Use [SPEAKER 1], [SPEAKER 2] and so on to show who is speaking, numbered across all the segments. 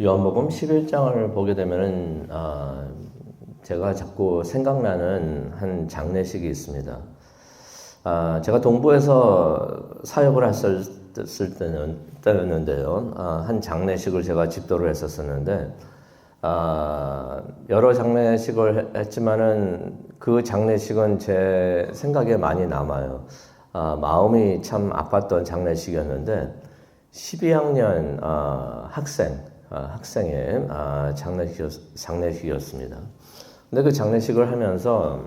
[SPEAKER 1] 요한복음 11장을 보게 되면은 제가 자꾸 생각나는 한 장례식이 있습니다. 제가 동부에서 사역을 했을 때였는데요. 한 장례식을 제가 집도를 했었었는데 여러 장례식을 했지만은 그 장례식은 제 생각에 많이 남아요. 마음이 참 아팠던 장례식이었는데 12학년 학생의 장례식이었습니다. 근데 그 장례식을 하면서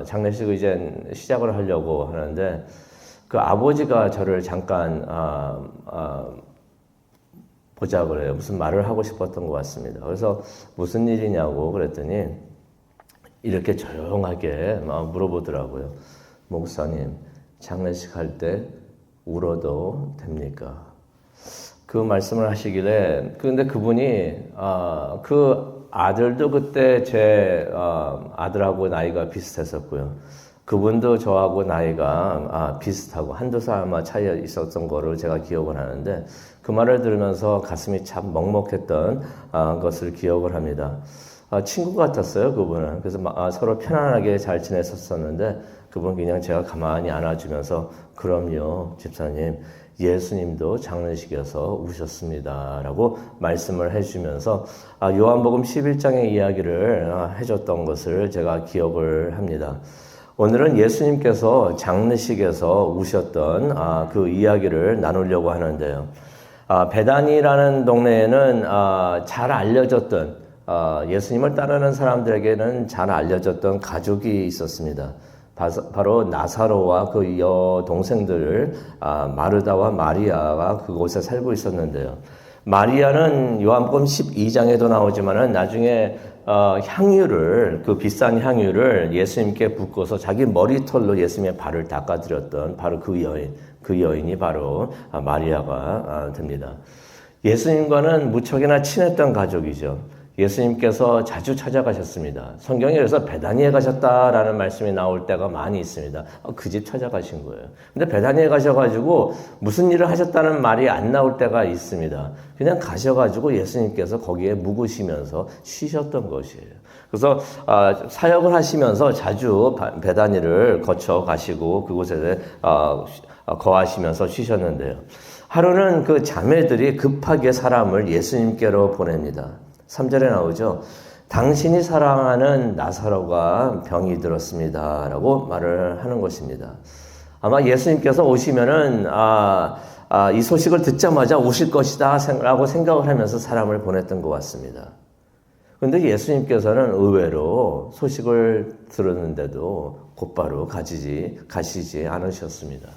[SPEAKER 1] 장례식을 이제 시작을 하려고 하는데 그 아버지가 저를 잠깐 보자 그래요. 무슨 말을 하고 싶었던 것 같습니다. 그래서 무슨 일이냐고 그랬더니 이렇게 조용하게 물어보더라고요. 목사님, 장례식 할 때 울어도 됩니까? 그 말씀을 하시길래, 근데 그분이, 그 아들도 그때 제 아들하고 나이가 비슷했었고요. 그분도 저하고 나이가 비슷하고 한두 살 아마 차이가 있었던 거를 제가 기억을 하는데 그 말을 들으면서 가슴이 참 먹먹했던 것을 기억을 합니다. 친구 같았어요, 그분은. 그래서 서로 편안하게 잘 지냈었었는데 그분 그냥 제가 가만히 안아주면서 그럼요, 집사님. 예수님도 장례식에서 우셨습니다. 라고 말씀을 해주면서 요한복음 11장의 이야기를 해줬던 것을 제가 기억을 합니다. 오늘은 예수님께서 장례식에서 우셨던 그 이야기를 나누려고 하는데요. 베다니라는 동네에는 잘 알려졌던 예수님을 따르는 사람들에게는 잘 알려졌던 가족이 있었습니다. 바로 나사로와 그 여동생들 마르다와 마리아가 그곳에 살고 있었는데요. 마리아는 요한복음 12장에도 나오지만은 나중에 향유를, 그 비싼 향유를 예수님께 붓고서 자기 머리털로 예수님의 발을 닦아드렸던 바로 그 여인이 바로 마리아가 됩니다. 예수님과는 무척이나 친했던 가족이죠. 예수님께서 자주 찾아가셨습니다. 성경에 그래서 베다니에 가셨다라는 말씀이 나올 때가 많이 있습니다. 그 집 찾아가신 거예요. 근데 베다니에 가셔가지고 무슨 일을 하셨다는 말이 안 나올 때가 있습니다. 그냥 가셔가지고 예수님께서 거기에 묵으시면서 쉬셨던 것이에요. 그래서 사역을 하시면서 자주 베다니를 거쳐 가시고 그곳에 거하시면서 쉬셨는데요. 하루는 그 자매들이 급하게 사람을 예수님께로 보냅니다. 3절에 나오죠. 당신이 사랑하는 나사로가 병이 들었습니다. 라고 말을 하는 것입니다. 아마 예수님께서 오시면은, 이 소식을 듣자마자 오실 것이다. 라고 생각을 하면서 사람을 보냈던 것 같습니다. 그런데 예수님께서는 의외로 소식을 들었는데도 곧바로 가시지 않으셨습니다.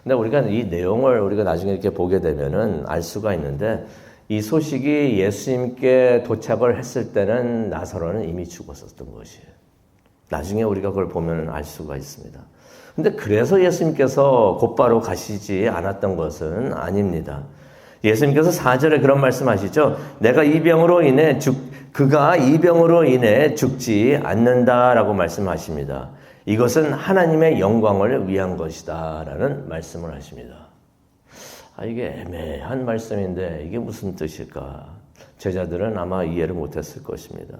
[SPEAKER 1] 근데 우리가 이 내용을 우리가 나중에 이렇게 보게 되면은 알 수가 있는데 이 소식이 예수님께 도착을 했을 때는 나사로는 이미 죽었었던 것이에요. 나중에 우리가 그걸 보면 알 수가 있습니다. 근데 그래서 예수님께서 곧바로 가시지 않았던 것은 아닙니다. 예수님께서 4절에 그런 말씀하시죠. 그가 이 병으로 인해 죽지 않는다라고 말씀하십니다. 이것은 하나님의 영광을 위한 것이다 라는 말씀을 하십니다. 이게 애매한 말씀인데 이게 무슨 뜻일까? 제자들은 아마 이해를 못했을 것입니다.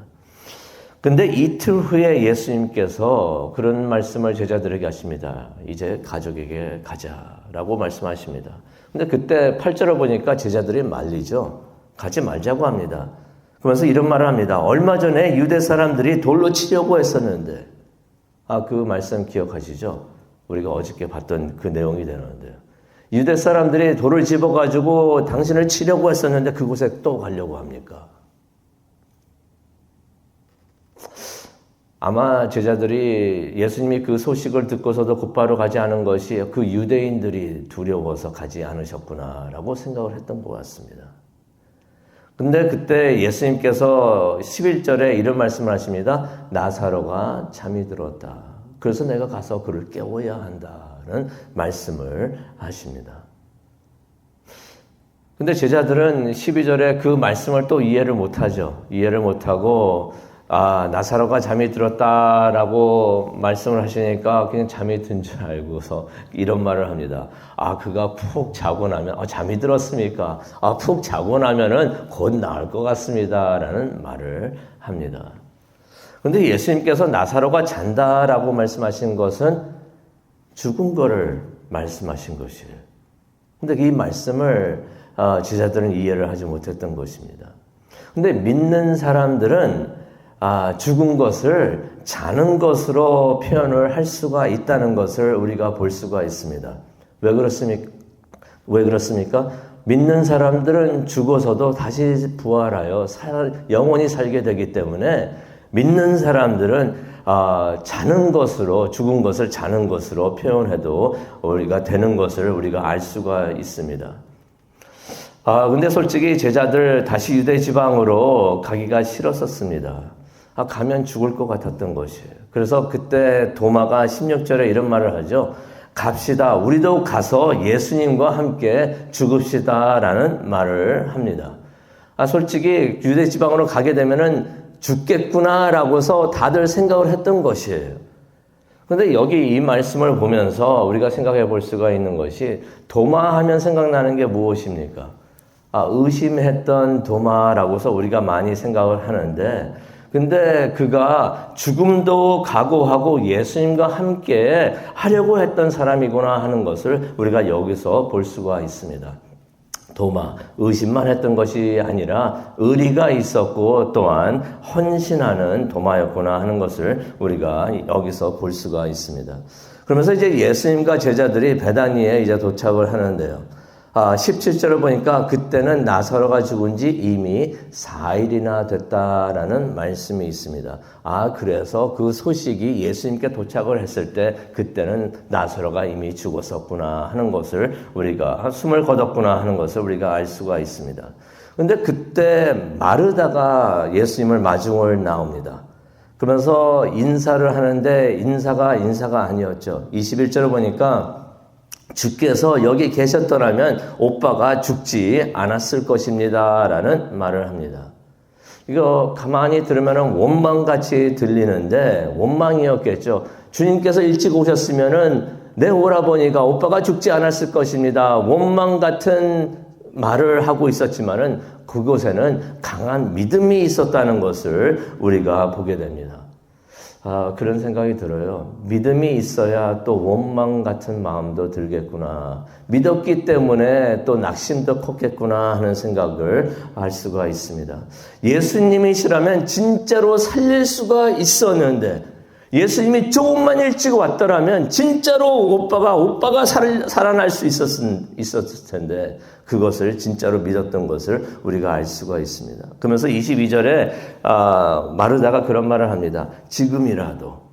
[SPEAKER 1] 근데 이틀 후에 예수님께서 그런 말씀을 제자들에게 하십니다. 이제 가족에게 가자라고 말씀하십니다. 근데 그때 8절을 보니까 제자들이 말리죠. 가지 말자고 합니다. 그러면서 이런 말을 합니다. 얼마 전에 유대 사람들이 돌로 치려고 했었는데 그 말씀 기억하시죠? 우리가 어저께 봤던 그 내용이 되는데요. 유대 사람들이 돌을 집어가지고 당신을 치려고 했었는데 그곳에 또 가려고 합니까? 아마 제자들이 예수님이 그 소식을 듣고서도 곧바로 가지 않은 것이 그 유대인들이 두려워서 가지 않으셨구나라고 생각을 했던 것 같습니다. 근데 그때 예수님께서 11절에 이런 말씀을 하십니다. 나사로가 잠이 들었다. 그래서 내가 가서 그를 깨워야 한다는 말씀을 하십니다. 근데 제자들은 12절에 그 말씀을 또 이해를 못하죠. 이해를 못하고 나사로가 잠이 들었다라고 말씀을 하시니까 그냥 잠이 든 줄 알고서 이런 말을 합니다. 그가 푹 자고 나면, 잠이 들었습니까? 푹 자고 나면은 곧 나을 것 같습니다. 라는 말을 합니다. 그런데 예수님께서 나사로가 잔다라고 말씀하신 것은 죽은 거를 말씀하신 것이에요. 근데 이 말씀을 제자들은 이해를 하지 못했던 것입니다. 근데 믿는 사람들은 죽은 것을 자는 것으로 표현을 할 수가 있다는 것을 우리가 볼 수가 있습니다. 왜 그렇습니까? 믿는 사람들은 죽어서도 다시 부활하여 영원히 살게 되기 때문에 믿는 사람들은 자는 것으로, 죽은 것을 자는 것으로 표현해도 우리가 되는 것을 우리가 알 수가 있습니다. 근데 솔직히 제자들 다시 유대 지방으로 가기가 싫었었습니다. 가면 죽을 것 같았던 것이에요. 그래서 그때 도마가 16절에 이런 말을 하죠. 갑시다. 우리도 가서 예수님과 함께 죽읍시다. 라는 말을 합니다. 솔직히 유대 지방으로 가게 되면은 죽겠구나 라고서 다들 생각을 했던 것이에요. 그런데 여기 이 말씀을 보면서 우리가 생각해 볼 수가 있는 것이 도마 하면 생각나는 게 무엇입니까? 의심했던 도마라고서 우리가 많이 생각을 하는데 근데 그가 죽음도 각오하고 예수님과 함께 하려고 했던 사람이구나 하는 것을 우리가 여기서 볼 수가 있습니다. 도마, 의심만 했던 것이 아니라 의리가 있었고 또한 헌신하는 도마였구나 하는 것을 우리가 여기서 볼 수가 있습니다. 그러면서 이제 예수님과 제자들이 베다니에 이제 도착을 하는데요. 17절을 보니까 그때는 나사로가 죽은 지 이미 4일이나 됐다라는 말씀이 있습니다. 그래서 그 소식이 예수님께 도착을 했을 때 그때는 나사로가 이미 죽었었구나 하는 것을 우리가 숨을 거뒀구나 하는 것을 우리가 알 수가 있습니다. 그런데 그때 마르다가 예수님을 마중을 나옵니다. 그러면서 인사를 하는데 인사가 아니었죠. 21절을 보니까 주께서 여기 계셨더라면 오빠가 죽지 않았을 것입니다. 라는 말을 합니다. 이거 가만히 들으면 원망같이 들리는데 원망이었겠죠. 주님께서 일찍 오셨으면은 내 오라버니가 오빠가 죽지 않았을 것입니다. 원망 같은 말을 하고 있었지만은 그곳에는 강한 믿음이 있었다는 것을 우리가 보게 됩니다. 그런 생각이 들어요. 믿음이 있어야 또 원망 같은 마음도 들겠구나. 믿었기 때문에 또 낙심도 컸겠구나 하는 생각을 할 수가 있습니다. 예수님이시라면 진짜로 살릴 수가 있었는데 예수님이 조금만 일찍 왔더라면 진짜로 오빠가 살아날 수 있었을 텐데 그것을 진짜로 믿었던 것을 우리가 알 수가 있습니다. 그러면서 22절에 마르다가 그런 말을 합니다. 지금이라도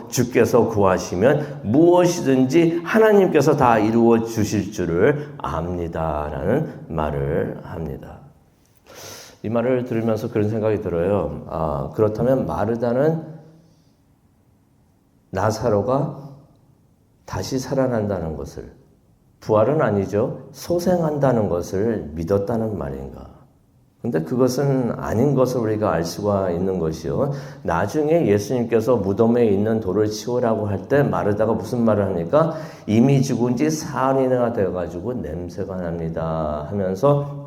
[SPEAKER 1] 주께서 구하시면 무엇이든지 하나님께서 다 이루어 주실 줄을 압니다. 라는 말을 합니다. 이 말을 들으면서 그런 생각이 들어요. 그렇다면 마르다는 나사로가 다시 살아난다는 것을, 부활은 아니죠. 소생한다는 것을 믿었다는 말인가. 근데 그것은 아닌 것을 우리가 알 수가 있는 것이요. 나중에 예수님께서 무덤에 있는 돌을 치우라고 할 때 마르다가 무슨 말을 합니까? 이미 죽은 지 사흘이나 되어가지고 냄새가 납니다 하면서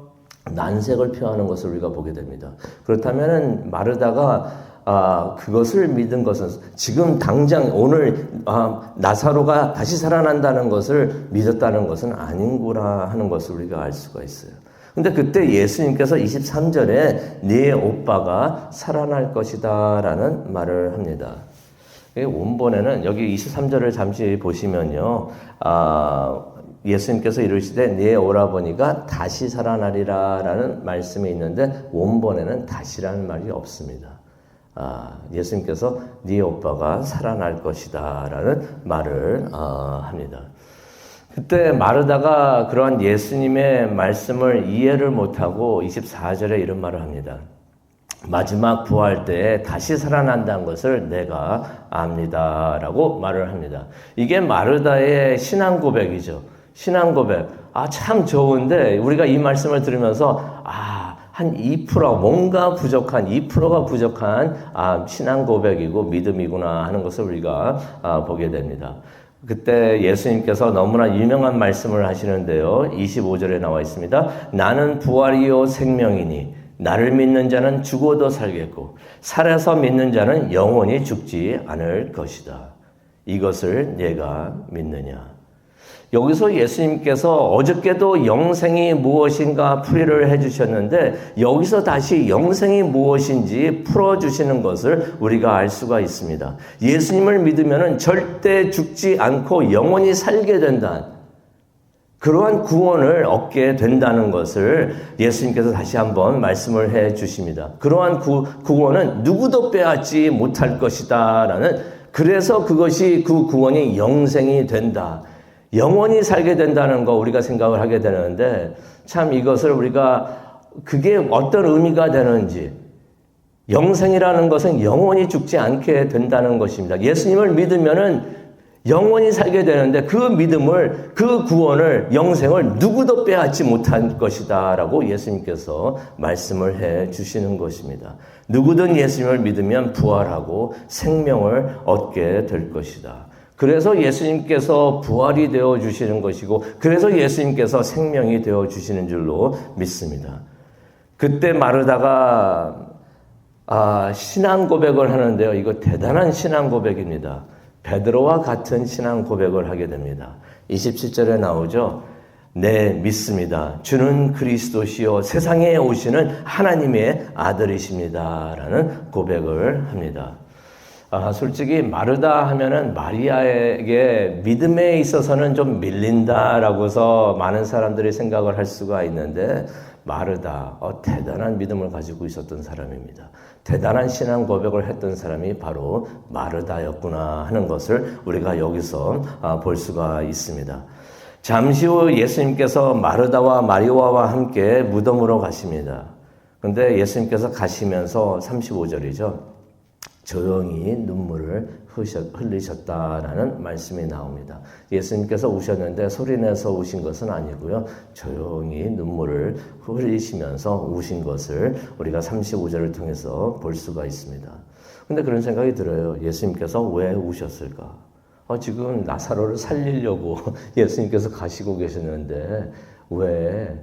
[SPEAKER 1] 난색을 표하는 것을 우리가 보게 됩니다. 그렇다면 마르다가 그것을 믿은 것은 지금 당장 오늘 나사로가 다시 살아난다는 것을 믿었다는 것은 아닌구나 하는 것을 우리가 알 수가 있어요. 근데 그때 예수님께서 23절에 네 오빠가 살아날 것이다 라는 말을 합니다. 원본에는 여기 23절을 잠시 보시면요. 예수님께서 이르시되 네 오라버니가 다시 살아나리라 라는 말씀이 있는데 원본에는 다시라는 말이 없습니다. 예수님께서 네 오빠가 살아날 것이다 라는 말을 합니다. 그때 마르다가 그러한 예수님의 말씀을 이해를 못하고 24절에 이런 말을 합니다. 마지막 부활 때에 다시 살아난다는 것을 내가 압니다 라고 말을 합니다. 이게 마르다의 신앙 고백이죠. 신앙 고백. 참 좋은데 우리가 이 말씀을 들으면서 한 2%, 뭔가 부족한, 2%가 부족한 신앙 고백이고 믿음이구나 하는 것을 우리가 보게 됩니다. 그때 예수님께서 너무나 유명한 말씀을 하시는데요. 25절에 나와 있습니다. 나는 부활이요 생명이니 나를 믿는 자는 죽어도 살겠고 살아서 믿는 자는 영원히 죽지 않을 것이다. 이것을 내가 믿느냐. 여기서 예수님께서 어저께도 영생이 무엇인가 풀이를 해주셨는데 여기서 다시 영생이 무엇인지 풀어주시는 것을 우리가 알 수가 있습니다. 예수님을 믿으면 절대 죽지 않고 영원히 살게 된다. 그러한 구원을 얻게 된다는 것을 예수님께서 다시 한번 말씀을 해 주십니다. 그러한 구원은 누구도 빼앗지 못할 것이다 라는, 그래서 그것이 그 구원이 영생이 된다. 영원히 살게 된다는 거 우리가 생각을 하게 되는데 참 이것을 우리가 그게 어떤 의미가 되는지, 영생이라는 것은 영원히 죽지 않게 된다는 것입니다. 예수님을 믿으면은 영원히 살게 되는데 그 믿음을, 그 구원을, 영생을 누구도 빼앗지 못할 것이다 라고 예수님께서 말씀을 해 주시는 것입니다. 누구든 예수님을 믿으면 부활하고 생명을 얻게 될 것이다. 그래서 예수님께서 부활이 되어 주시는 것이고 그래서 예수님께서 생명이 되어 주시는 줄로 믿습니다. 그때 마르다가 신앙 고백을 하는데요. 이거 대단한 신앙 고백입니다. 베드로와 같은 신앙 고백을 하게 됩니다. 27절에 나오죠. 네, 믿습니다. 주는 그리스도시요 세상에 오시는 하나님의 아들이십니다. 라는 고백을 합니다. 솔직히 마르다 하면은 마리아에게 믿음에 있어서는 좀 밀린다라고서 많은 사람들이 생각을 할 수가 있는데 마르다, 대단한 믿음을 가지고 있었던 사람입니다. 대단한 신앙 고백을 했던 사람이 바로 마르다였구나 하는 것을 우리가 여기서 볼 수가 있습니다. 잠시 후 예수님께서 마르다와 마리아와 함께 무덤으로 가십니다. 그런데 예수님께서 가시면서 35절이죠. 조용히 눈물을 흘리셨다라는 말씀이 나옵니다. 예수님께서 우셨는데 소리내서 우신 것은 아니고요. 조용히 눈물을 흘리시면서 우신 것을 우리가 35절을 통해서 볼 수가 있습니다. 근데 그런 생각이 들어요. 예수님께서 왜 우셨을까? 지금 나사로를 살리려고 예수님께서 가시고 계셨는데 왜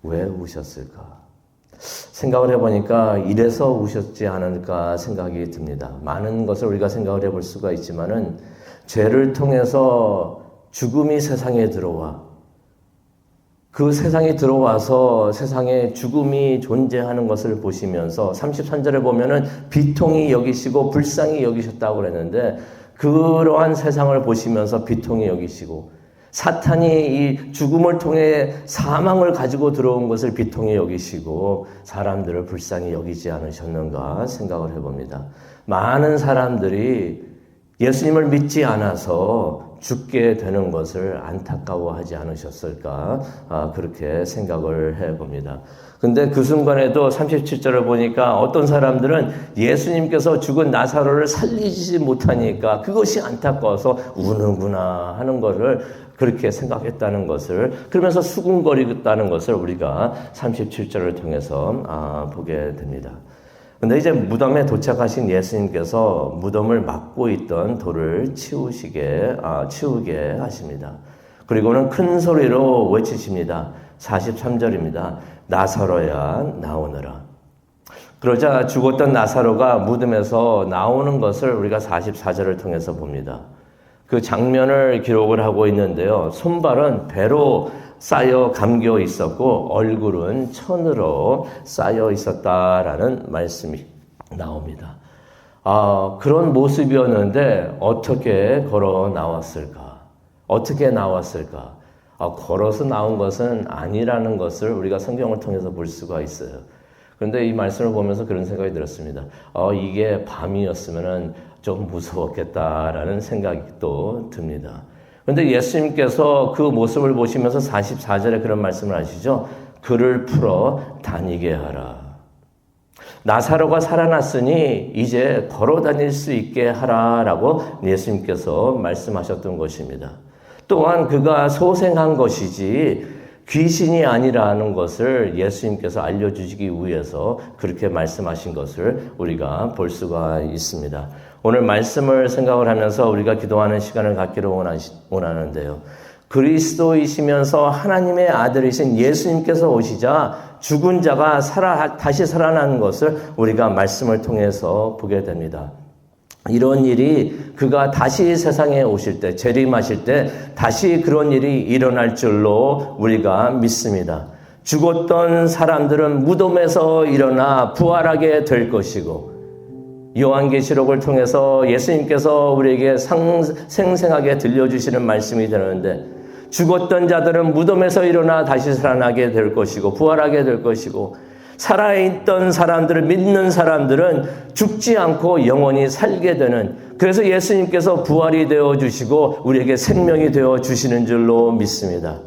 [SPEAKER 1] 우셨을까? 생각을 해보니까 이래서 우셨지 않을까 생각이 듭니다. 많은 것을 우리가 생각을 해볼 수가 있지만은 죄를 통해서 죽음이 세상에 들어와 그 세상에 들어와서 세상에 죽음이 존재하는 것을 보시면서 33절에 보면은 비통히 여기시고 불쌍히 여기셨다고 그랬는데 그러한 세상을 보시면서 비통히 여기시고 사탄이 이 죽음을 통해 사망을 가지고 들어온 것을 비통히 여기시고 사람들을 불쌍히 여기지 않으셨는가 생각을 해봅니다. 많은 사람들이 예수님을 믿지 않아서 죽게 되는 것을 안타까워하지 않으셨을까 그렇게 생각을 해봅니다. 근데 그 순간에도 37절을 보니까 어떤 사람들은 예수님께서 죽은 나사로를 살리지 못하니까 그것이 안타까워서 우는구나 하는 것을 그렇게 생각했다는 것을, 그러면서 수군거리겠다는 것을 우리가 37절을 통해서 보게 됩니다. 근데 이제 무덤에 도착하신 예수님께서 무덤을 막고 있던 돌을 치우게 하십니다. 그리고는 큰 소리로 외치십니다. 43절입니다. 나사로야 나오너라. 그러자 죽었던 나사로가 무덤에서 나오는 것을 우리가 44절을 통해서 봅니다. 그 장면을 기록을 하고 있는데요. 손발은 배로 쌓여 감겨 있었고 얼굴은 천으로 쌓여 있었다라는 말씀이 나옵니다. 그런 모습이었는데 어떻게 걸어 나왔을까? 어떻게 나왔을까? 걸어서 나온 것은 아니라는 것을 우리가 성경을 통해서 볼 수가 있어요. 그런데 이 말씀을 보면서 그런 생각이 들었습니다. 이게 밤이었으면은 좀 무서웠겠다라는 생각이 또 듭니다. 그런데 예수님께서 그 모습을 보시면서 44절에 그런 말씀을 하시죠. 그를 풀어 다니게 하라. 나사로가 살아났으니 이제 걸어 다닐 수 있게 하라라고 예수님께서 말씀하셨던 것입니다. 또한 그가 소생한 것이지 귀신이 아니라는 것을 예수님께서 알려주시기 위해서 그렇게 말씀하신 것을 우리가 볼 수가 있습니다. 오늘 말씀을 생각을 하면서 우리가 기도하는 시간을 갖기를 원하는데요. 그리스도이시면서 하나님의 아들이신 예수님께서 오시자 죽은 자가 다시 살아나는 것을 우리가 말씀을 통해서 보게 됩니다. 이런 일이 그가 다시 세상에 오실 때, 재림하실 때 다시 그런 일이 일어날 줄로 우리가 믿습니다. 죽었던 사람들은 무덤에서 일어나 부활하게 될 것이고, 요한계시록을 통해서 예수님께서 우리에게 생생하게 들려주시는 말씀이 되는데, 죽었던 자들은 무덤에서 일어나 다시 살아나게 될 것이고 부활하게 될 것이고, 살아있던 사람들을 믿는 사람들은 죽지 않고 영원히 살게 되는, 그래서 예수님께서 부활이 되어주시고 우리에게 생명이 되어주시는 줄로 믿습니다.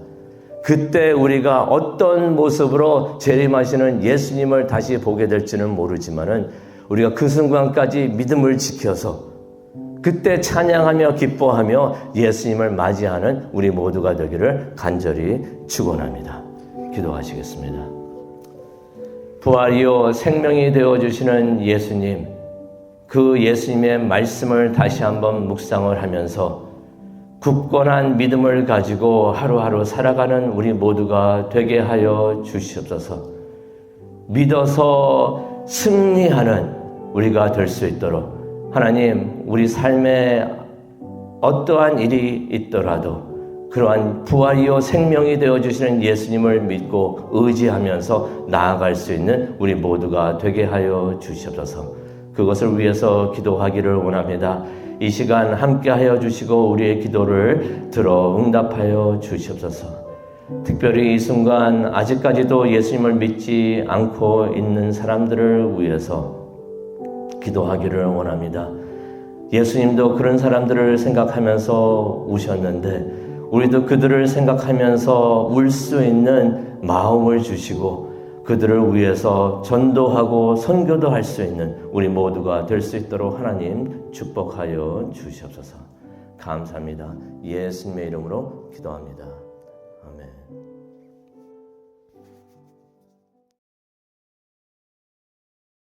[SPEAKER 1] 그때 우리가 어떤 모습으로 재림하시는 예수님을 다시 보게 될지는 모르지만은 우리가 그 순간까지 믿음을 지켜서 그때 찬양하며 기뻐하며 예수님을 맞이하는 우리 모두가 되기를 간절히 축원합니다. 기도하시겠습니다. 부활이요 생명이 되어주시는 예수님, 그 예수님의 말씀을 다시 한번 묵상을 하면서 굳건한 믿음을 가지고 하루하루 살아가는 우리 모두가 되게 하여 주시옵소서. 믿어서 승리하는 우리가 될 수 있도록 하나님, 우리 삶에 어떠한 일이 있더라도 그러한 부활이요 생명이 되어주시는 예수님을 믿고 의지하면서 나아갈 수 있는 우리 모두가 되게 하여 주시옵소서. 그것을 위해서 기도하기를 원합니다. 이 시간 함께하여 주시고 우리의 기도를 들어 응답하여 주시옵소서. 특별히 이 순간 아직까지도 예수님을 믿지 않고 있는 사람들을 위해서 기도하기를 원합니다. 예수님도 그런 사람들을 생각하면서 우셨는데 우리도 그들을 생각하면서 울 수 있는 마음을 주시고 그들을 위해서 전도하고 선교도 할 수 있는 우리 모두가 될 수 있도록 하나님 축복하여 주시옵소서. 감사합니다. 예수님의 이름으로 기도합니다. 아멘.